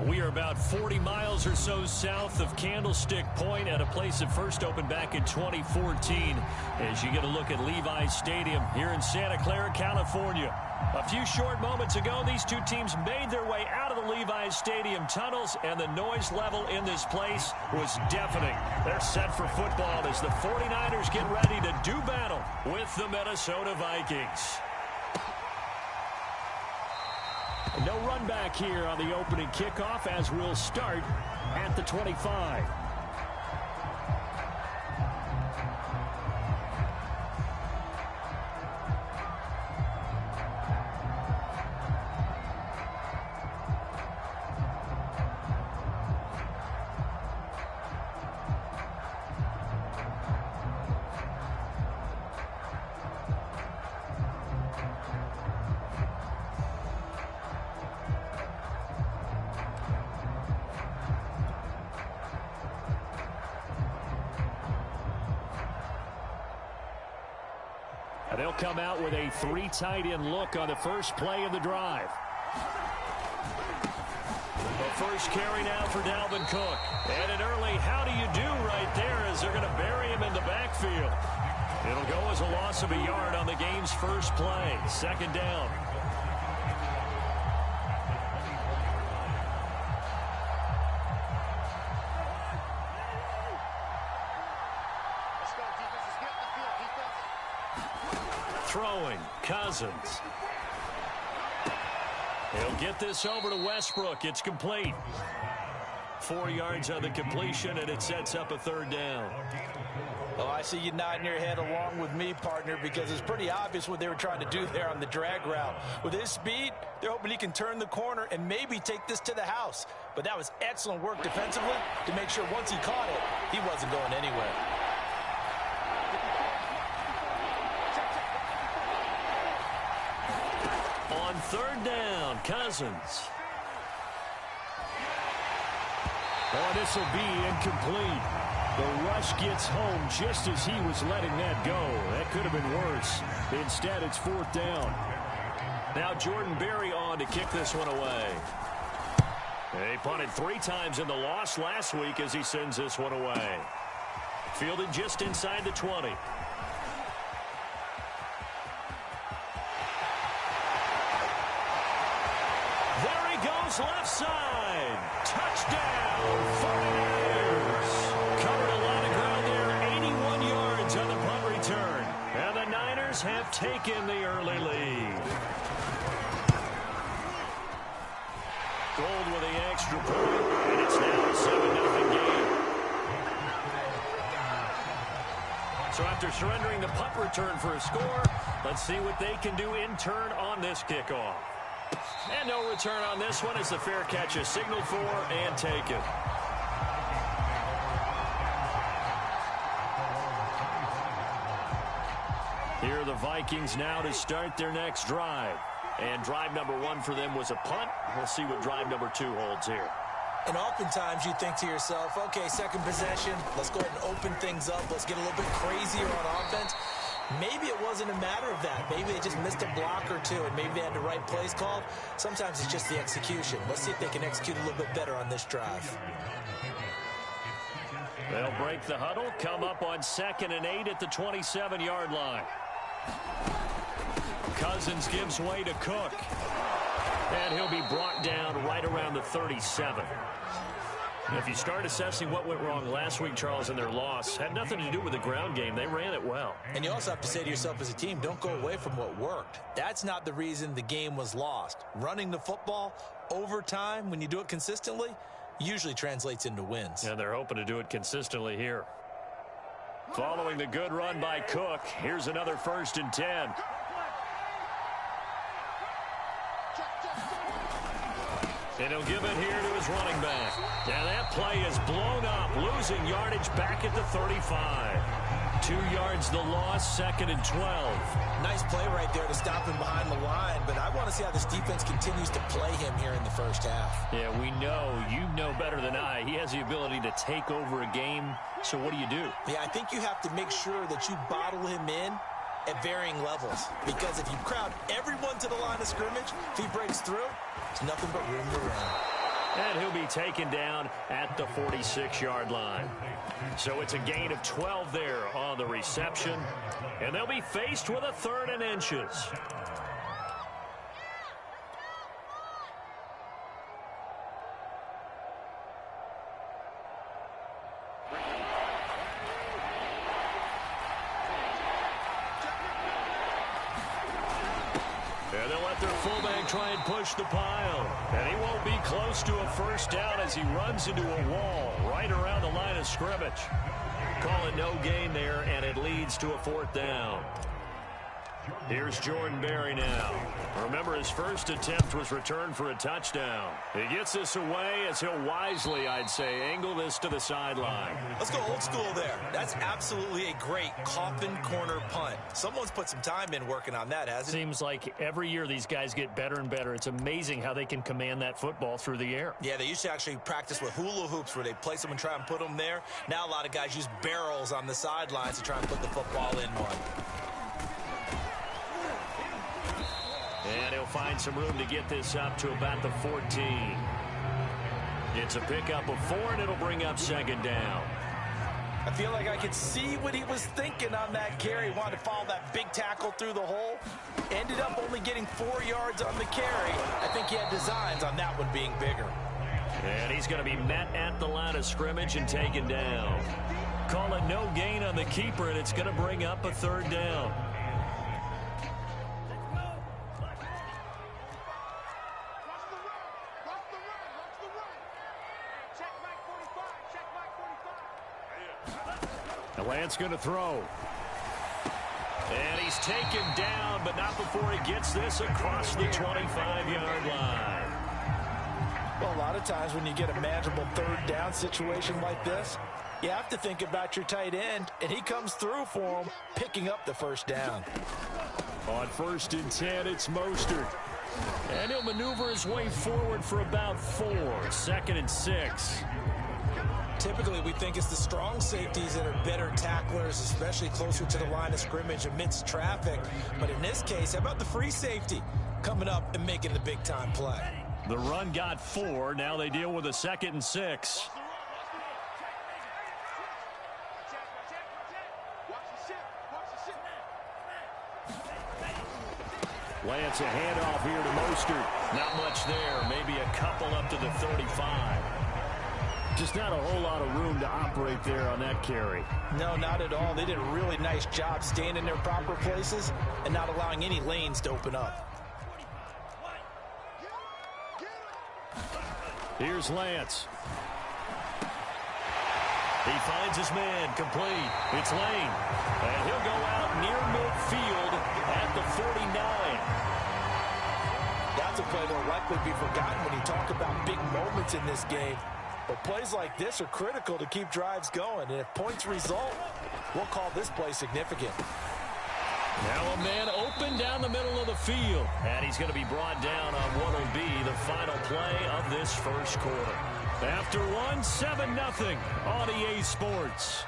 We are about 40 miles or so south of Candlestick Point at a place that first opened back in 2014 as you get a look at Levi's Stadium here in Santa Clara, California. A few short moments ago, these two teams made their way out of the Levi's Stadium tunnels, and the noise level in this place was deafening. They're set for football as the 49ers get ready to do battle with the Minnesota Vikings. No run back here on the opening kickoff as we'll start at the 25. They'll come out with a three tight end look on the first play of the drive. The first carry now for Dalvin Cook. And an early how do you do right there as they're going to bury him in the backfield. It'll go as a loss of a yard on the game's first play. Second down. Throwing, Cousins. He'll get this over to Westbrook. It's complete. 4 yards on the completion, and it sets up a third down. Oh, I see you nodding your head along with me, partner, because it's pretty obvious what they were trying to do there on the drag route. With his speed, they're hoping he can turn the corner and maybe take this to the house. But that was excellent work defensively to make sure once he caught it, he wasn't going anywhere. On third down, Cousins. Oh, this will be incomplete. The rush gets home just as he was letting that go. That could have been worse. Instead, it's fourth down. Now Jordan Berry on to kick this one away. He punted 3 times in the loss last week as he sends this one away. Fielded just inside the 20. There he goes, left side. Touchdown, 49ers. Covered a lot of ground there, 81 yards on the punt return. And the Niners have taken the early lead. Gold with the extra point, and it's now a 7-0 game. So after surrendering the punt return for a score, let's see what they can do in turn on this kickoff. And no return on this one as the fair catch is signaled for and taken. Here are the Vikings now to start their next drive. And drive number 1 for them was a punt. We'll see what drive number 2 holds here. And oftentimes you think to yourself, okay, second possession, let's go ahead and open things up. Let's get a little bit crazier on offense. Maybe it wasn't a matter of that. Maybe they just missed a block or two, and maybe they had the right plays called. Sometimes it's just the execution. Let's see if they can execute a little bit better on this drive. They'll break the huddle, come up on 2nd and 8 at the 27-yard line. Cousins gives way to Cook. And he'll be brought down right around the 37. If you start assessing what went wrong last week, Charles, in their loss, had nothing to do with the ground game. They ran it well. And you also have to say to yourself as a team, don't go away from what worked. That's not the reason the game was lost. Running the football over time, when you do it consistently, usually translates into wins. And they're hoping to do it consistently here. Following the good run by Cook, here's another 1st and 10. And he'll give it here to his running back. Now that play is blown up, losing yardage back at the 35. 2 yards the loss, 2nd and 12. Nice play right there to stop him behind the line, but I want to see how this defense continues to play him here in the first half. Yeah, we know, you know better than I, he has the ability to take over a game, so what do you do? Yeah, I think you have to make sure that you bottle him in at varying levels, because if you crowd everyone to the line of scrimmage, if he breaks through, there's nothing but room to run. And he'll taken down at the 46-yard line. So it's a gain of 12 there on the reception, and they'll be faced with a 3rd and inches. And they'll let their fullback try and push the pile. And he won't be close to a 1st down as he runs into a wall right around the line of scrimmage. Call it no gain there, and it leads to a 4th down. Here's Jordan Berry now. Remember, his first attempt was returned for a touchdown. He gets this away as he'll wisely, I'd say, angle this to the sideline. Let's go old school there. That's absolutely a great coffin corner punt. Someone's put some time in working on that, hasn't it? Seems like every year these guys get better and better. It's amazing how they can command that football through the air. Yeah, they used to actually practice with hula hoops where they place them and try and put them there. Now a lot of guys use barrels on the sidelines to try and put the football in one. And he'll find some room to get this up to about the 14. It's a pickup of 4, and it'll bring up 2nd down. I feel like I could see what he was thinking on that carry. He wanted to follow that big tackle through the hole. Ended up only getting 4 yards on the carry. I think he had designs on that one being bigger. And he's going to be met at the line of scrimmage and taken down. Call it no gain on the keeper, and it's going to bring up a 3rd down. Lance going to throw. And he's taken down, but not before he gets this across the 25-yard line. Well, a lot of times when you get a manageable 3rd down situation like this, you have to think about your tight end, and he comes through for him, picking up the 1st down. On 1st and 10, it's Mostert. And he'll maneuver his way forward for about 4. 2nd and 6. Typically, we think it's the strong safeties that are better tacklers, especially closer to the line of scrimmage amidst traffic. But in this case, how about the free safety coming up and making the big-time play? The run got 4. Now they deal with a 2nd and 6. Lance, a handoff here to Mostert. Not much there. Maybe a couple up to the 35. Just not a whole lot of room to operate there on that carry. No, not at all. They did a really nice job staying in their proper places and not allowing any lanes to open up. Here's Lance. He finds his man, complete. It's Lane. And he'll go out near midfield at the 49. That's a play that'll likely be forgotten when you talk about big moments in this game. But plays like this are critical to keep drives going. And if points result, we'll call this play significant. Now a man open down the middle of the field. And he's going to be brought down on what will be the final play of this 1st quarter. After one, 7-0 on EA Sports.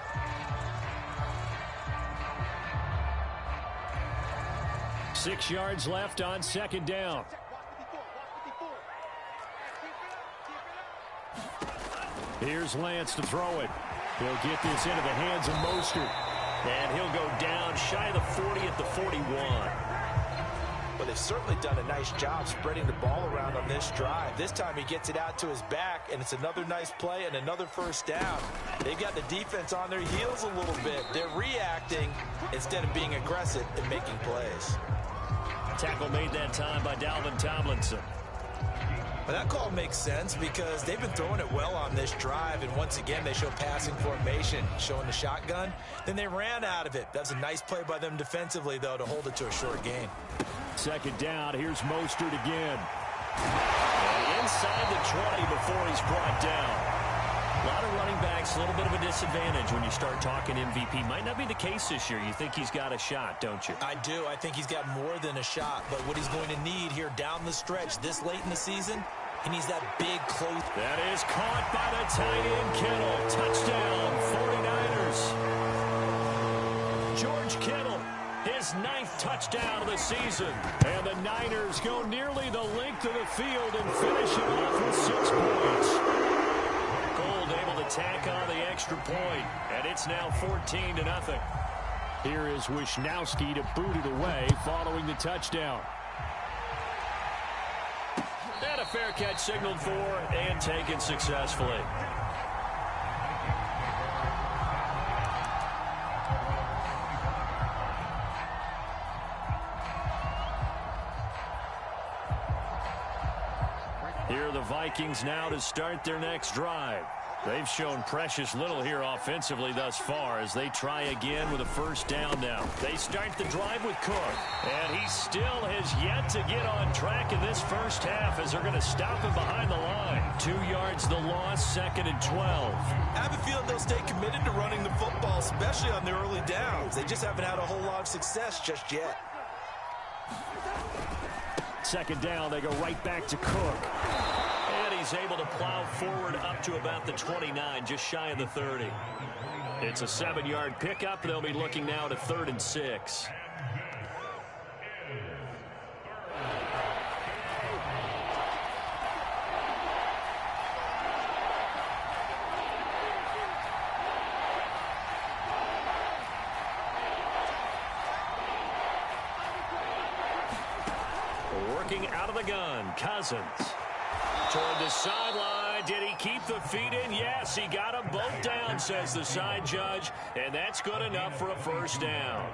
Six yards left on 2nd down. Here's Lance to throw it. He'll get this into the hands of Mostert. And he'll go down shy of the 40 at the 41. Well, they've certainly done a nice job spreading the ball around on this drive. This time he gets it out to his back, and it's another nice play and another 1st down. They've got the defense on their heels a little bit. They're reacting instead of being aggressive and making plays. Tackle made that time by Dalvin Tomlinson. But that call makes sense because they've been throwing it well on this drive, and once again they show passing formation, showing the shotgun. Then they ran out of it. That's a nice play by them defensively, though, to hold it to a short gain. 2nd down, here's Mostert again. And inside the 20 before he's brought down. A lot of running backs, a little bit of a disadvantage when you start talking MVP. Might not be the case this year. You think he's got a shot, don't you? I do. I think he's got more than a shot. But what he's going to need here down the stretch this late in the season, he needs that big close. That is caught by the tight end, Kittle. Touchdown, 49ers. George Kittle, his 9th touchdown of the season. And the Niners go nearly the length of the field and finish it off with 6 points. extra point, and it's now 14-0. Here is Wisnowski to boot it away following the touchdown. And a fair catch signaled for and taken successfully. Here are the Vikings now to start their next drive. They've shown precious little here offensively thus far as they try again with a first down now. They start the drive with Cook, and he still has yet to get on track in this first half as they're going to stop him behind the line. 2 yards the loss, 2nd and 12. I have a feeling they'll stay committed to running the football, especially on their early downs. They just haven't had a whole lot of success just yet. 2nd down, they go right back to Cook. And he's able to plow forward up to about the 29, just shy of the 30. It's a 7-yard pickup. They'll be looking now to 3rd and 6. Working out of the gun, Cousins. Toward the sideline. Did he keep the feet in? Yes, he got them both down, says the side judge, and that's good enough for a first down.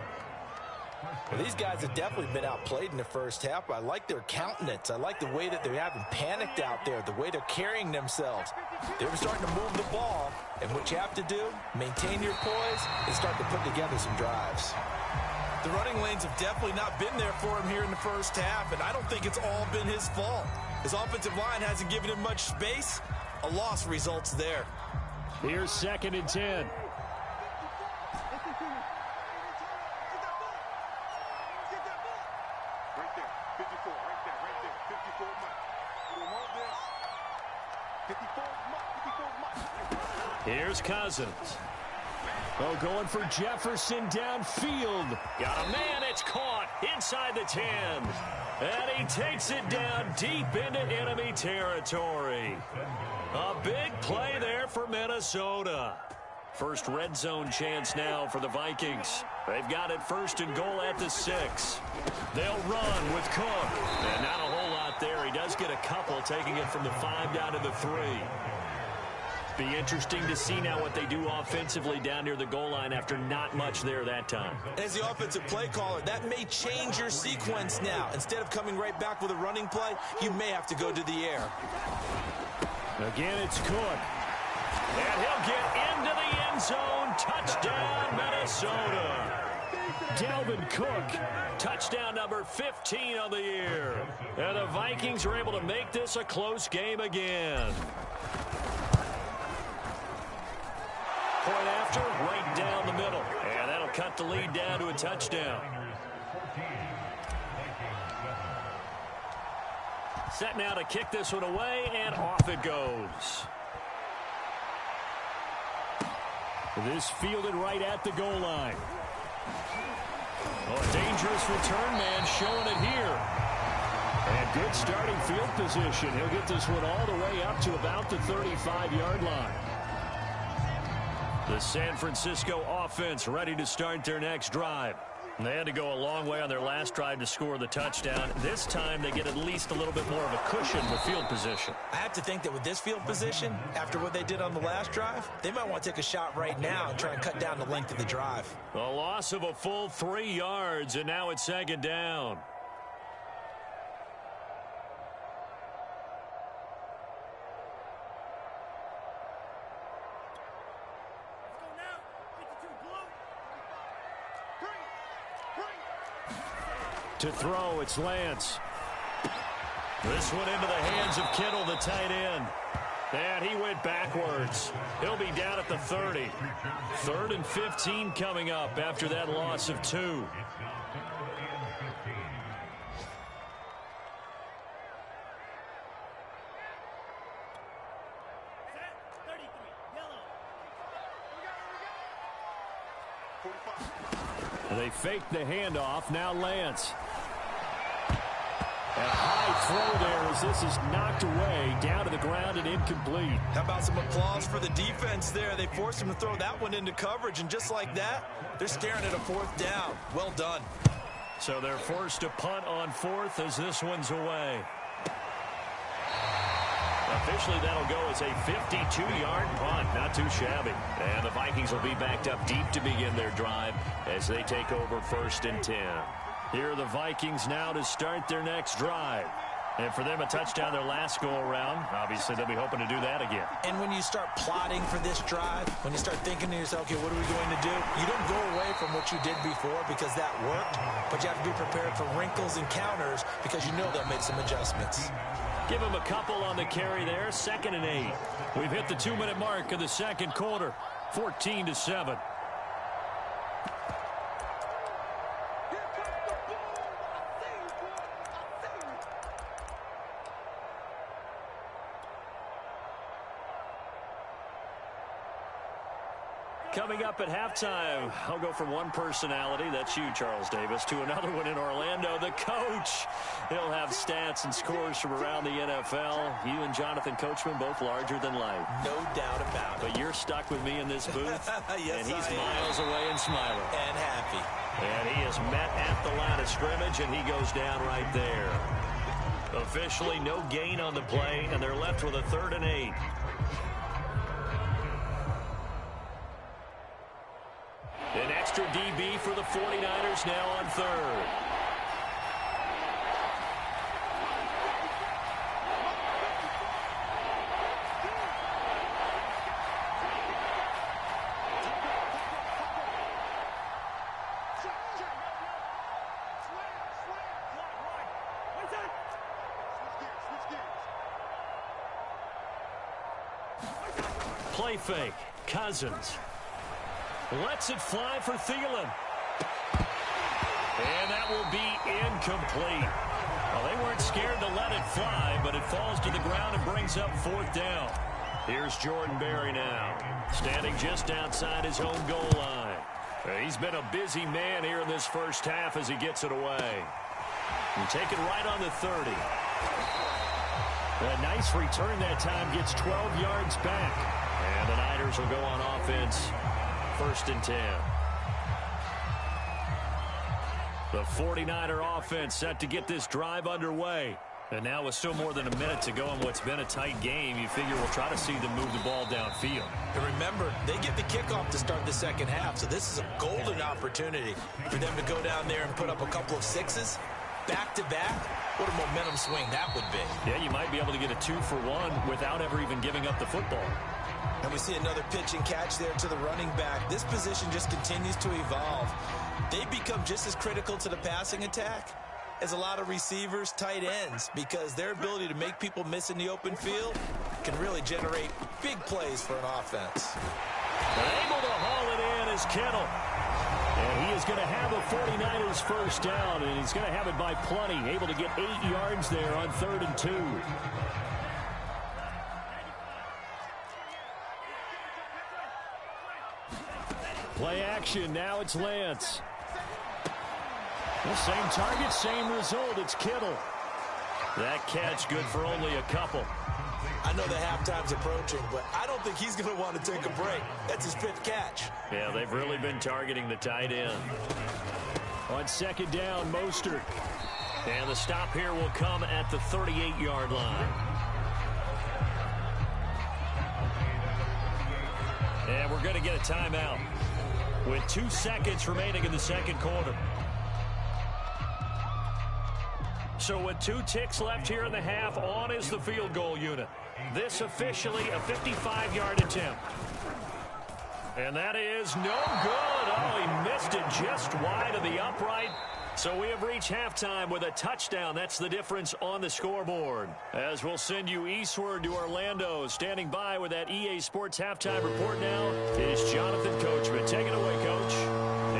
Well, these guys have definitely been outplayed in the first half. I like their countenance. I like the way that they haven't panicked out there, the way they're carrying themselves. They were starting to move the ball, and what you have to do, maintain your poise and start to put together some drives. The running lanes have definitely not been there for him here in the first half, and I don't think it's all been his fault. His offensive line hasn't given him much space. A loss results there. Here's 2nd and 10. Here's Cousins. Oh, going for Jefferson downfield. Got a man, it's caught inside the 10. And he takes it down deep into enemy territory. A big play there for Minnesota. First red zone chance now for the Vikings. They've got it 1st and goal at the 6. They'll run with Cook. And not a whole lot there. He does get a couple, taking it from the 5 down to the 3. Be interesting to see now what they do offensively down near the goal line after not much there that time. As the offensive play caller, that may change your sequence now. Instead of coming right back with a running play, you may have to go to the air. Again, it's Cook. And he'll get into the end zone. Touchdown, Minnesota. Dalvin Cook. Touchdown number 15 on the year. And the Vikings are able to make this a close game again. Point after, right down the middle. And that'll cut the lead down to a touchdown. Set now to kick this one away, and off it goes. This fielded right at the goal line. Oh, a dangerous return man showing it here. And good starting field position. He'll get this one all the way up to about the 35-yard line. The San Francisco offense ready to start their next drive. They had to go a long way on their last drive to score the touchdown. This time they get at least a little bit more of a cushion with field position. I have to think that with this field position, after what they did on the last drive, they might want to take a shot right now and try and cut down the length of the drive. A loss of a full 3 yards, and now it's 2nd down. To throw, it's Lance. This one into the hands of Kittle, the tight end. And he went backwards. He'll be down at the 30. 3rd and 15 coming up after that loss of 2. They fake the handoff. Now Lance. And a high throw there as this is knocked away, down to the ground and incomplete. How about some applause for the defense there? They forced him to throw that one into coverage, and just like that, they're staring at a fourth down. Well done. So they're forced to punt on fourth as this one's away. Officially, that'll go as a 52-yard punt. Not too shabby. And the Vikings will be backed up deep to begin their drive as they take over 1st and 10. Here are the Vikings now to start their next drive. And for them, a touchdown their last go-around. Obviously, they'll be hoping to do that again. And when you start plotting for this drive, when you start thinking to yourself, okay, what are we going to do? You don't go away from what you did before because that worked, but you have to be prepared for wrinkles and counters because you know they'll make some adjustments. Give him a couple on the carry there. 2nd and 8. We've hit the 2-minute mark of the second quarter. 14-7. Coming up at halftime, I'll go from one personality, that's you, Charles Davis, to another one in Orlando, the coach. He'll have stats and scores from around the NFL. You and Jonathan Coachman, both larger than life. No doubt about it. But you're stuck with me in this booth, yes, and he's miles away and smiling. And happy. And he is met at the line of scrimmage, and he goes down right there. Officially, no gain on the play, and they're left with a 3rd and 8. An extra DB for the 49ers now on 3rd. Play fake. Cousins. Lets it fly for Thielen. And that will be incomplete. Well, they weren't scared to let it fly, but it falls to the ground and brings up 4th down. Here's Jordan Berry now, standing just outside his own goal line. He's been a busy man here in this first half as he gets it away. And take it right on the 30. A nice return that time, gets 12 yards back. And the Niners will go on offense. 1st and 10. The 49er offense set to get this drive underway. And now with still more than a minute to go in what's been a tight game, you figure we'll try to see them move the ball downfield. And remember, they get the kickoff to start the second half, so this is a golden opportunity for them to go down there and put up a couple of sixes back-to-back. What a momentum swing that would be. Yeah, you might be able to get a 2-for-1 without ever even giving up the football. And we see another pitch and catch there to the running back. This position just continues to evolve. They become just as critical to the passing attack as a lot of receivers, tight ends, because their ability to make people miss in the open field can really generate big plays for an offense. Able to haul it in is Kittle. And he is going to have a 49ers first down, and he's going to have it by plenty. Able to get 8 yards there on 3rd and 2. Play action. Now it's Lance. The same target, same result. It's Kittle. That catch good for only a couple. I know the halftime's approaching, but I don't think he's going to want to take a break. That's his 5th catch. Yeah, they've really been targeting the tight end. On 2nd down, Mostert. And the stop here will come at the 38-yard line. And we're going to get a timeout with 2 seconds remaining in the second quarter. So with 2 ticks left here in the half, on is the field goal unit. This officially a 55-yard attempt. And that is no good. Oh, he missed it just wide of the upright. So we have reached halftime with a touchdown. That's the difference on the scoreboard. As we'll send you eastward to Orlando. Standing by with that EA Sports halftime report now is Jonathan Coachman. Take it away, Coach.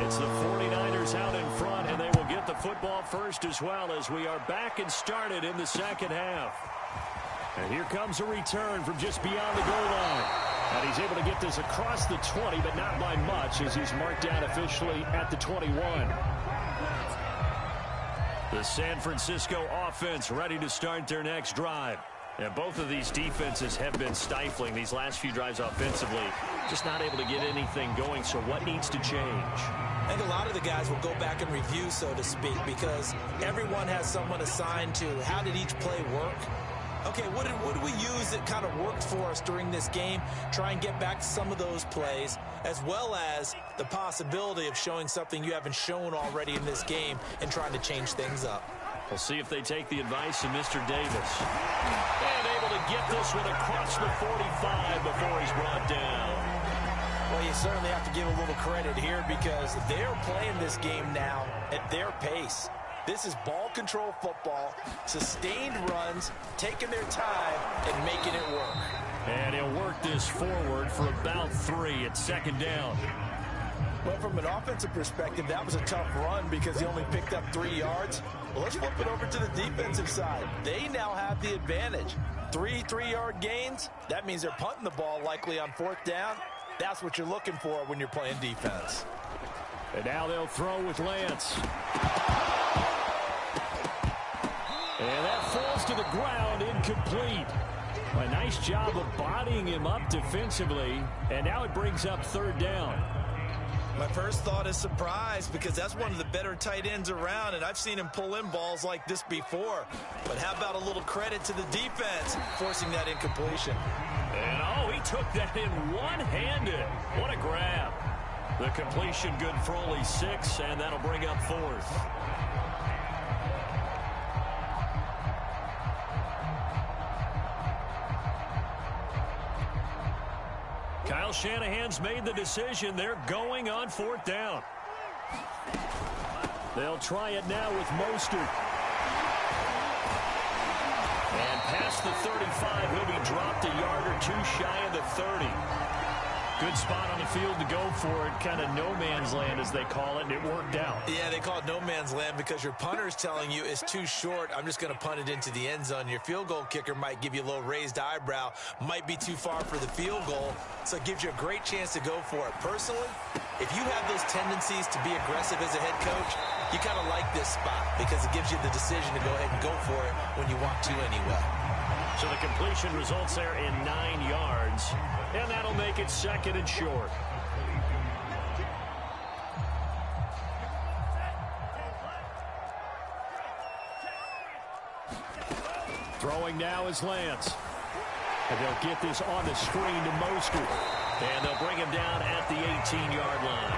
It's the 49ers out in front, and they will get the football first as well as we are back and started in the second half. And here comes a return from just beyond the goal line. And he's able to get this across the 20, but not by much as he's marked down officially at the 21. The San Francisco offense ready to start their next drive. And both of these defenses have been stifling these last few drives offensively. Just not able to get anything going, so what needs to change? I think a lot of the guys will go back and review, so to speak, because everyone has someone assigned to how did each play work. Okay, what did we use that kind of worked for us during this game? Try and get back to some of those plays, as well as the possibility of showing something you haven't shown already in this game and trying to change things up. We'll see if they take the advice of Mr. Davis. And able to get this one across the 45 before he's brought down. Well, you certainly have to give a little credit here because they're playing this game now at their pace. This is ball control football, sustained runs, taking their time, and making it work. And he'll work this forward for about 3 at second down. Well, from an offensive perspective, that was a tough run because he only picked up 3 yards. Well, let's flip it over to the defensive side. They now have the advantage. 3 3-yard gains. That means they're punting the ball likely on 4th down. That's what you're looking for when you're playing defense. And now they'll throw with Lance. And that falls to the ground, incomplete. A nice job of bodying him up defensively. And now it brings up 3rd down. My first thought is surprise because that's one of the better tight ends around, and I've seen him pull in balls like this before. But how about a little credit to the defense forcing that incompletion? And, oh, he took that in one-handed. What a grab. The completion good for only 6, and that'll bring up 4th. Kyle Shanahan's made the decision. They're going on 4th down. They'll try it now with Mostert. And past the 35, he'll be dropped a yard or 2 shy of the 30. Good spot on the field to go for it. Kind of no man's land, as they call it, and it worked out. Yeah, they call it no man's land because your punter's telling you it's too short. I'm just going to punt it into the end zone. Your field goal kicker might give you a little raised eyebrow. Might be too far for the field goal, so it gives you a great chance to go for it. Personally, if you have those tendencies to be aggressive as a head coach, you kind of like this spot because it gives you the decision to go ahead and go for it when you want to anyway. So the completion results there in 9 yards, and that'll make it 2nd and short. Throwing now is Lance. And they'll get this on the screen to Mostert. And they'll bring him down at the 18-yard line.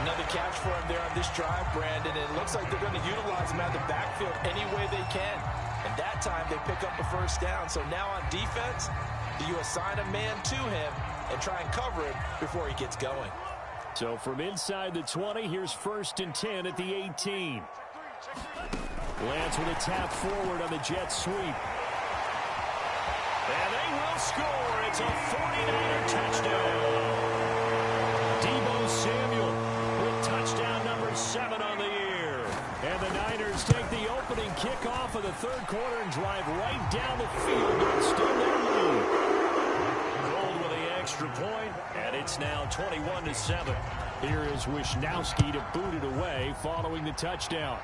Another catch for him there on this drive, Brandon. And it looks like they're going to utilize him out of the backfield any way they can. And that time they pick up a 1st down. So now on defense, do you assign a man to him and try and cover him before he gets going? So from inside the 20, here's 1st and 10 at the 18. Lance with a tap forward on the jet sweep. And they will score. It's a 49er touchdown. Samuel with touchdown number 7 on the year. And the Niners take the opening kickoff of the 3rd quarter and drive right down the field to extend their lead. Gold with the extra point, and it's now 21-7. Here is Wisnowski to boot it away following the touchdown.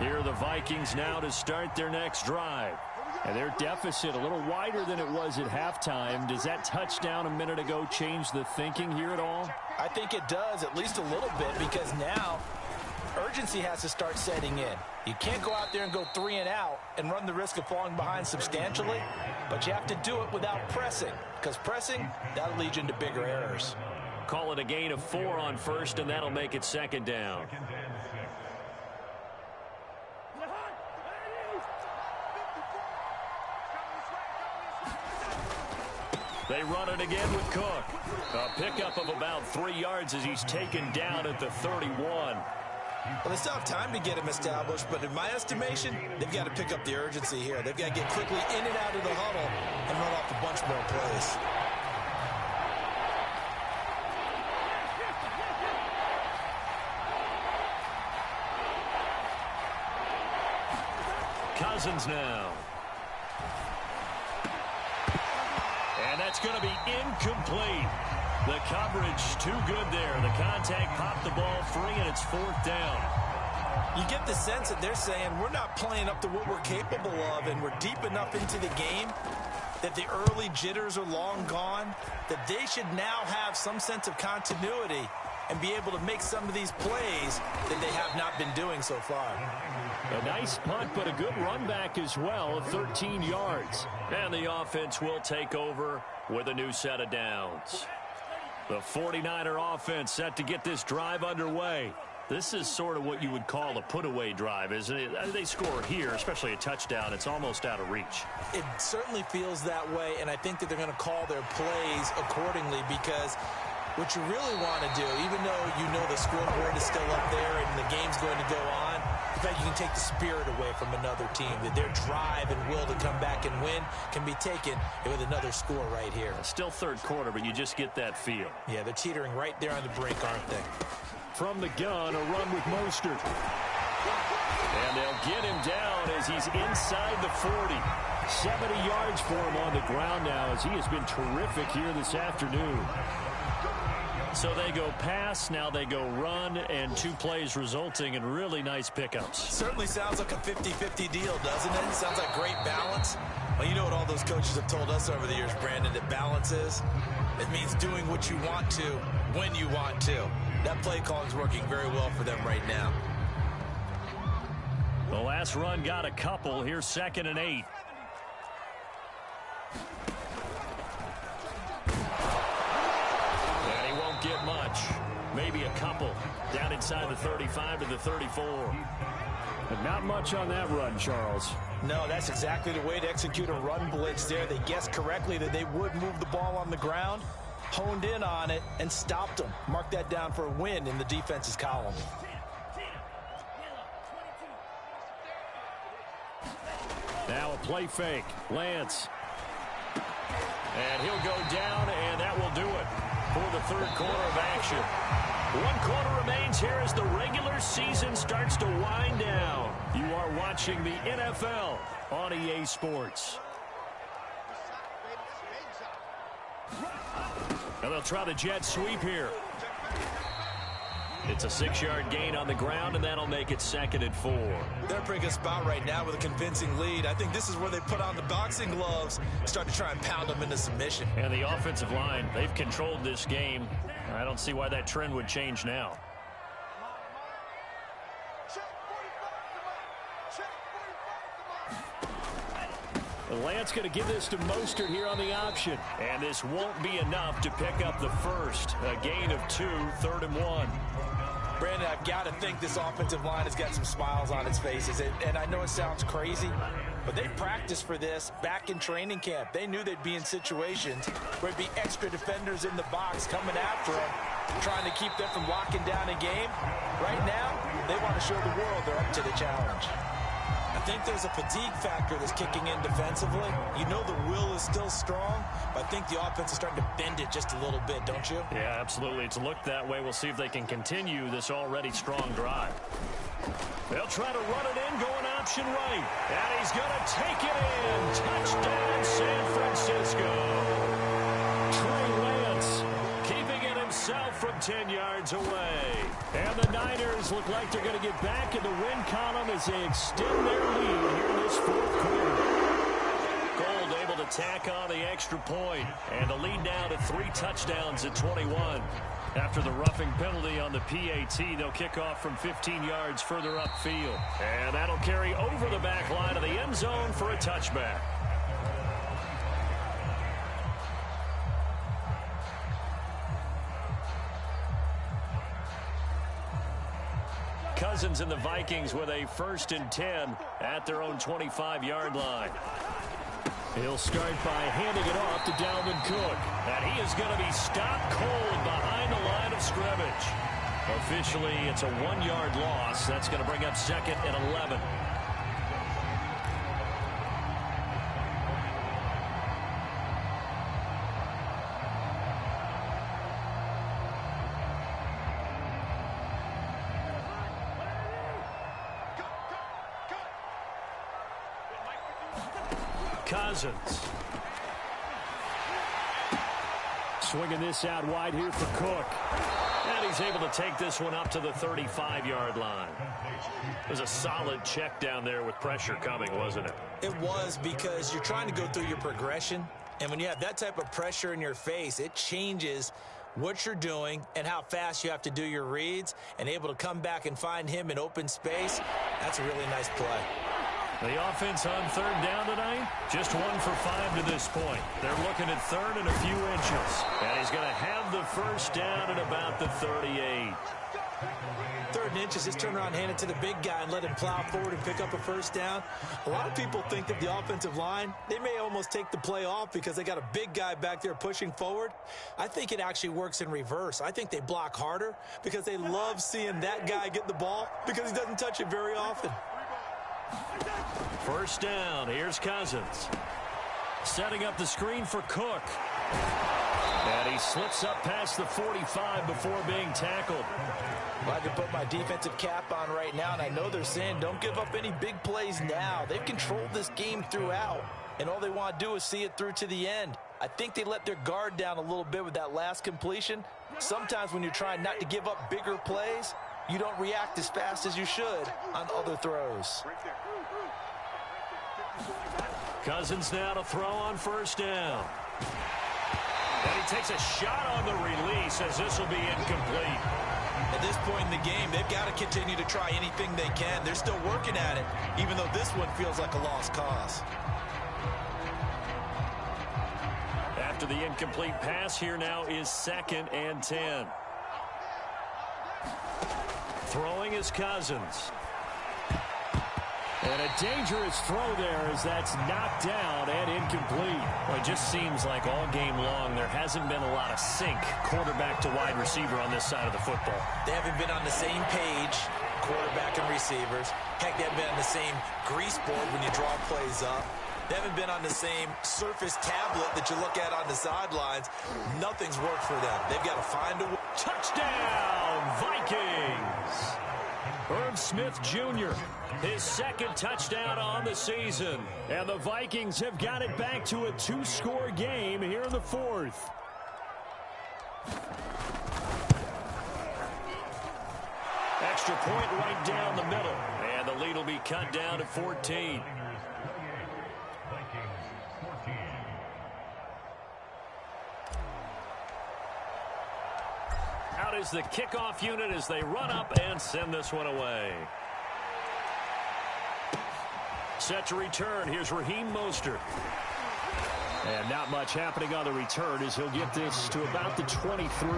Here are the Vikings now to start their next drive. And their deficit a little wider than it was at halftime. Does that touchdown a minute ago change the thinking here at all? I think it does, at least a little bit, because now urgency has to start setting in. You can't go out there and go 3 and out and run the risk of falling behind substantially, but you have to do it without pressing, because pressing, that'll lead you into bigger errors. Call it a gain of 4 on 1st, and that'll make it 2nd down. They run it again with Cook. A pickup of about 3 yards as he's taken down at the 31. Well, they still have time to get him established, but in my estimation, they've got to pick up the urgency here. They've got to get quickly in and out of the huddle and run off a bunch more plays. Cousins now. And that's going to be incomplete. The coverage too good there. The contact popped the ball free, and it's 4th down. You get the sense that they're saying we're not playing up to what we're capable of, and we're deep enough into the game that the early jitters are long gone, that they should now have some sense of continuity and be able to make some of these plays that they have not been doing so far. A nice punt, but a good run back as well, 13 yards. And the offense will take over with a new set of downs. The 49er offense set to get this drive underway. This is sort of what you would call a put-away drive, isn't it? They score here, especially a touchdown. It's almost out of reach. It certainly feels that way, and I think that they're going to call their plays accordingly, because what you really want to do, even though you know the scoreboard is still up there and the game's going to go on, in fact, you can take the spirit away from another team, that their drive and will to come back and win can be taken with another score right here. Still third quarter, but you just get that feel. Yeah, they're teetering right there on the brink, aren't they? From the gun, a run with Mostert. And they'll get him down as he's inside the 40. 70 yards for him on the ground now, as he has been terrific here this afternoon. So they go pass, now they go run, and 2 plays resulting in really nice pickups. Certainly sounds like a 50-50 deal, doesn't it? Sounds like great balance. Well, you know what all those coaches have told us over the years, Brandon, that balance is? It means doing what you want to when you want to. That play call is working very well for them right now. The last run got a couple. Here's 2nd and 8. And he won't get much. Maybe a couple. Down inside the 35 to the 34. But not much on that run, Charles. No, that's exactly the way to execute a run blitz there. They guessed correctly that they would move the ball on the ground, honed in on it, and stopped them. Mark that down for a win in the defense's column. Now a play fake. Lance. And he'll go down, and that will do it for the third quarter of action. 1 quarter remains here as the regular season starts to wind down. You are watching the NFL on EA Sports. And they'll try the jet sweep here. It's a 6-yard gain on the ground, and that'll make it 2nd and 4. They're in a pretty good spot right now with a convincing lead. I think this is where they put on the boxing gloves, start to try and pound them into submission. And the offensive line, they've controlled this game. I don't see why that trend would change now. Lance going to give this to Mostert here on the option. And this won't be enough to pick up the first. A gain of 2, 3rd and 1. Brandon, I've got to think this offensive line has got some smiles on its faces. And I know it sounds crazy, but they practiced for this back in training camp. They knew they'd be in situations where there'd be extra defenders in the box coming after them, trying to keep them from locking down a game. Right now, they want to show the world they're up to the challenge. I think there's a fatigue factor that's kicking in defensively. You know the will is still strong, but I think the offense is starting to bend it just a little bit, don't you? Yeah, absolutely. It's looked that way. We'll see if they can continue this already strong drive. They'll try to run it in, going option right. And he's going to take it in. Touchdown, San Francisco. Trey Lance keeping it himself from 10 yards away. And the Niners look like they're going to get back in the win column as they extend their lead here in this 4th quarter. Gold able to tack on the extra point, and the lead now to 3 touchdowns at 21. After the roughing penalty on the PAT, they'll kick off from 15 yards further upfield. And that'll carry over the back line of the end zone for a touchback. Cousins and the Vikings with a 1st and 10 at their own 25-yard line. He'll start by handing it off to Dalvin Cook. And he is going to be stopped cold behind the line of scrimmage. Officially, it's a 1-yard loss. That's going to bring up 2nd and 11. Cousins. Swinging this out wide here for Cook. And he's able to take this one up to the 35-yard line. It was a solid check down there with pressure coming, wasn't it? It was, because you're trying to go through your progression. And when you have that type of pressure in your face, it changes what you're doing and how fast you have to do your reads, and able to come back and find him in open space. That's a really nice play. The offense on third down tonight, just 1 for 5 to this point. They're looking at third and a few inches. And he's going to have the first down at about the 38. Third and inches, just turn around, hand it to the big guy and let him plow forward and pick up a first down. A lot of people think that the offensive line, they may almost take the play off because they got a big guy back there pushing forward. I think it actually works in reverse. I think they block harder because they love seeing that guy get the ball because he doesn't touch it very often. First down, here's Cousins. Setting up the screen for Cook. And he slips up past the 45 before being tackled. Well, I can put my defensive cap on right now, and I know they're saying don't give up any big plays now. They've controlled this game throughout, and all they want to do is see it through to the end. I think they let their guard down a little bit with that last completion. Sometimes when you're trying not to give up bigger plays, you don't react as fast as you should on other throws. Cousins now to throw on first down. And he takes a shot on the release as this will be incomplete. At this point in the game, they've got to continue to try anything they can. They're still working at it, even though this one feels like a lost cause. After the incomplete pass, here now is 2nd and 10. Throwing is Cousins. And a dangerous throw there as that's knocked down and incomplete. Well, it just seems like all game long there hasn't been a lot of sync quarterback to wide receiver on this side of the football. They haven't been on the same page, quarterback and receivers. Heck, they haven't been on the same grease board when you draw plays up. They haven't been on the same surface tablet that you look at on the sidelines. Nothing's worked for them. They've got to find a way. Touchdown, Vikings! Herb Smith Jr., his 2nd touchdown on the season. And the Vikings have got it back to a 2-score game here in the 4th. Extra point right down the middle. And the lead will be cut down to 14. Out is the kickoff unit as they run up and send this one away. Set to return. Here's Raheem Mostert. And not much happening on the return as he'll get this to about the 23.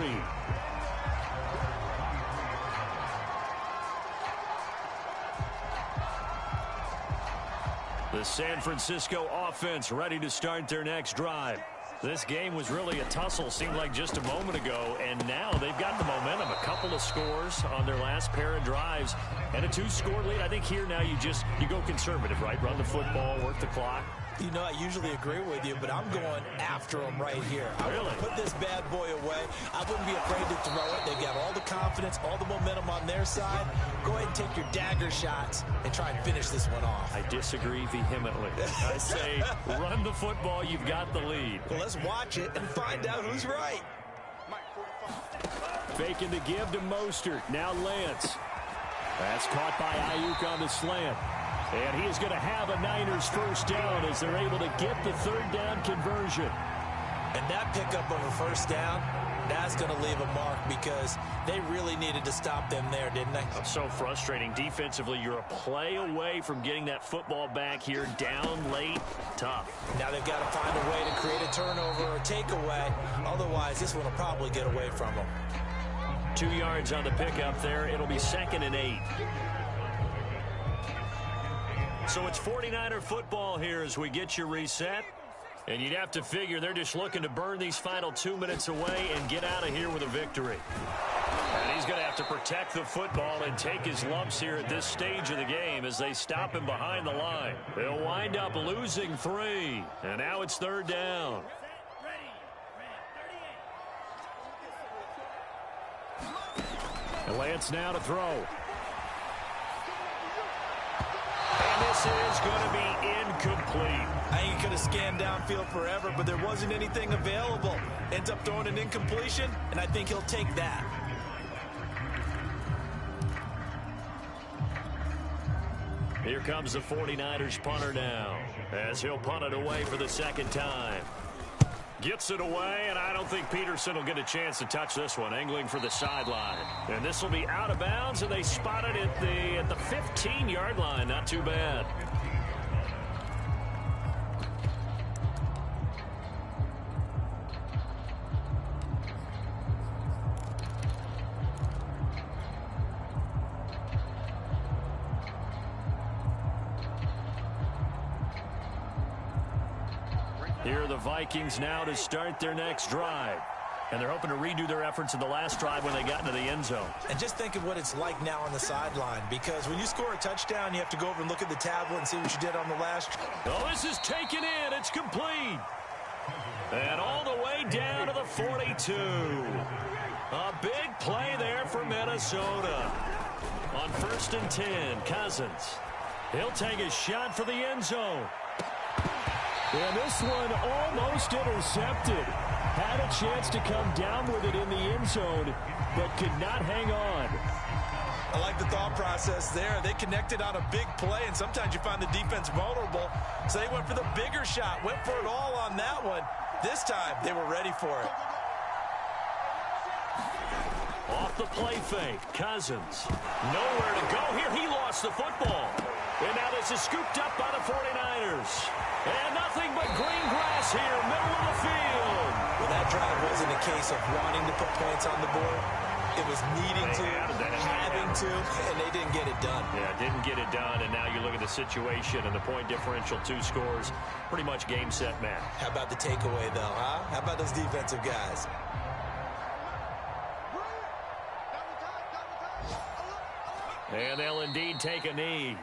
The San Francisco offense ready to start their next drive. This game was really a tussle, seemed like just a moment ago, and now they've got the momentum. A couple of scores on their last pair of drives and a 2-score lead. I think here now you go conservative, right? Run the football, work the clock. You know, I usually agree with you, but I'm going after them right here. I want to put this bad boy away. I wouldn't be afraid to throw it. They've got all the confidence, all the momentum on their side. Go ahead and take your dagger shots and try and finish this one off. I disagree vehemently. I say run the football. You've got the lead. Well, let's watch it and find out who's right. Faking the give to Mostert. Now Lance. That's caught by Ayuk on the slant. And he is going to have a Niners first down as they're able to get the third down conversion. And that pickup of a first down, that's going to leave a mark because they really needed to stop them there, didn't they? So frustrating. Defensively, you're a play away from getting that football back here down late. Tough. Now they've got to find a way to create a turnover or takeaway. Otherwise, this one will probably get away from them. 2 yards on the pickup there. It'll be 2nd and 8. So it's 49er football here as we get you reset. And you'd have to figure they're just looking to burn these final 2 minutes away and get out of here with a victory. And he's going to have to protect the football and take his lumps here at this stage of the game as they stop him behind the line. They'll wind up losing 3. And now it's third down. And Lance now to throw. And this This is going to be incomplete. I think he could have scanned downfield forever, but there wasn't anything available. Ends up throwing an incompletion, and I think he'll take that. Here comes the 49ers punter now, as he'll punt it away for the second time. Gets it away, and I don't think Peterson will get a chance to touch this one. Angling for the sideline. And this will be out of bounds, and they spot it at the 15-yard line. Not too bad. Here are the Vikings now to start their next drive. And they're hoping to redo their efforts in the last drive when they got into the end zone. And just think of what it's like now on the sideline, because when you score a touchdown, you have to go over and look at the tablet and see what you did on the last. Oh, this is taken in. It's complete. And all the way down to the 42. A big play there for Minnesota. On 1st and 10, Cousins. He'll take a shot for the end zone. And this one almost intercepted. Had a chance to come down with it in the end zone, but could not hang on. I like the thought process there. They connected on a big play, and sometimes you find the defense vulnerable. So they went for the bigger shot, went for it all on that one. This time, they were ready for it. Off the play fake, Cousins. Nowhere to go here. He lost the football. And now this is scooped up by the 49ers. And nothing but green grass here, middle of the field. Well, that drive wasn't a case of wanting to put points on the board. It was needing to, having to, and they didn't get it done. Yeah, didn't get it done, and now you look at the situation and the point differential, 2 scores, pretty much game, set, match. How about the takeaway, though, huh? How about those defensive guys? And they'll indeed take a knee.